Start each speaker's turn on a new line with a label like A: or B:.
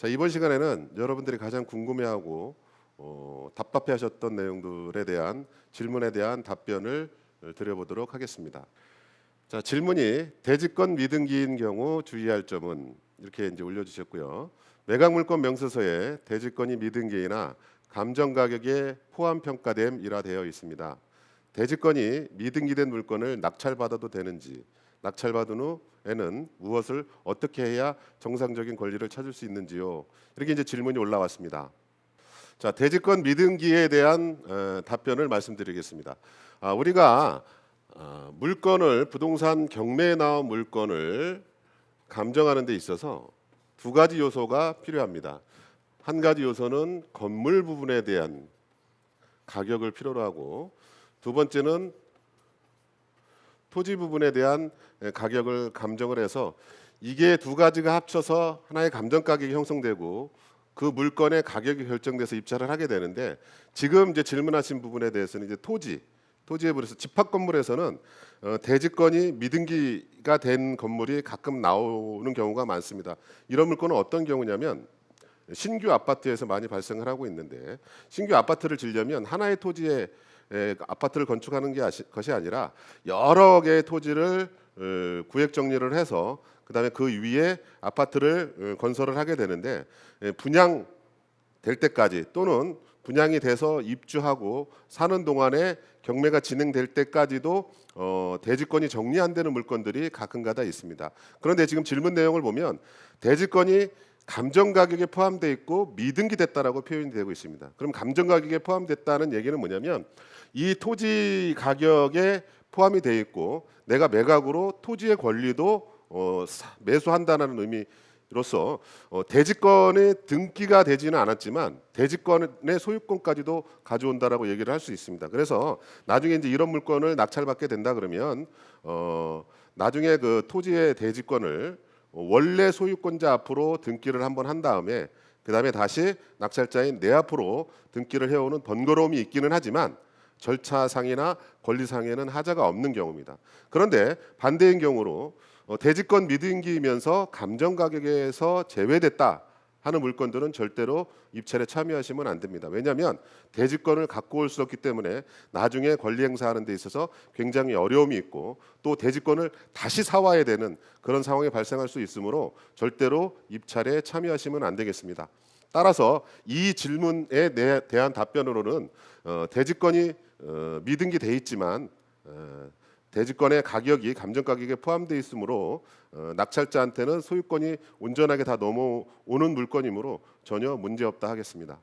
A: 자, 이번 시간에는 여러분들이 가장 궁금해하고 답답해하셨던 내용들에 대한 질문에 대한 답변을 드려보도록 하겠습니다. 자, 질문이 대지권 미등기인 경우 주의할 점은 이렇게 이제 올려주셨고요. 매각물권 명세서에 대지권이 미등기이나 감정가격에 포함 평가됨이라 되어 있습니다. 대지권이 미등기된 물건을 낙찰받아도 되는지, 낙찰받은 후에는 무엇을 어떻게 해야 정상적인 권리를 찾을 수 있는지요. 이렇게 이제 질문이 올라왔습니다. 자, 대지권 미등기에 대한 답변을 말씀드리겠습니다. 우리가 물건을 부동산 경매에 나온 물건을 감정하는 데 있어서 두 가지 요소가 필요합니다. 한 가지 요소는 건물 부분에 대한 가격을 필요로 하고, 두 번째는 토지 부분에 대한 가격을 감정을 해서 이게 두 가지가 합쳐서 하나의 감정 가격이 형성되고 그 물건의 가격이 결정돼서 입찰을 하게 되는데, 지금 이제 질문하신 부분에 대해서는 이제 토지에 비해서 집합 건물에서는 대지권이 미등기가 된 건물이 가끔 나오는 경우가 많습니다. 이런 물건은 어떤 경우냐면 신규 아파트에서 많이 발생을 하고 있는데, 신규 아파트를 지으려면 하나의 토지에 아파트를 건축하는 것이 아니라 여러 개의 토지를 구획 정리를 해서 그다음에 그 위에 아파트를 건설을 하게 되는데, 분양될 때까지 또는 분양이 돼서 입주하고 사는 동안에 경매가 진행될 때까지도 대지권이 정리 안 되는 물건들이 가끔가다 있습니다. 그런데 지금 질문 내용을 보면 대지권이 감정 가격에 포함되어 있고 미등기 됐다라고 표현이 되고 있습니다. 그럼 감정 가격에 포함됐다는 얘기는 뭐냐면 이 토지 가격에 포함이 되어 있고 내가 매각으로 토지의 권리도 매수한다는 의미로서 대지권의 등기가 되지는 않았지만 대지권의 소유권까지도 가져온다라고 얘기를 할 수 있습니다. 그래서 나중에 이제 이런 물건을 낙찰받게 된다 그러면 나중에 그 토지의 대지권을 원래 소유권자 앞으로 등기를 한번 한 다음에 그다음에 다시 낙찰자인 내 앞으로 등기를 해오는 번거로움이 있기는 하지만 절차상이나 권리상에는 하자가 없는 경우입니다. 그런데 반대인 경우로 대지권 미등기이면서 감정가격에서 제외됐다 하는 물건들은 절대로 입찰에 참여하시면 안 됩니다. 왜냐하면 대지권을 갖고 올 수 없기 때문에 나중에 권리 행사하는 데 있어서 굉장히 어려움이 있고 또 대지권을 다시 사와야 되는 그런 상황이 발생할 수 있으므로 절대로 입찰에 참여하시면 안 되겠습니다. 따라서 이 질문에 대한 답변으로는 대지권이 미등기 돼 있지만 대지권의 가격이 감정 가격에 포함되어 있으므로 낙찰자한테는 소유권이 온전하게 다 넘어오는 물건이므로 전혀 문제없다 하겠습니다.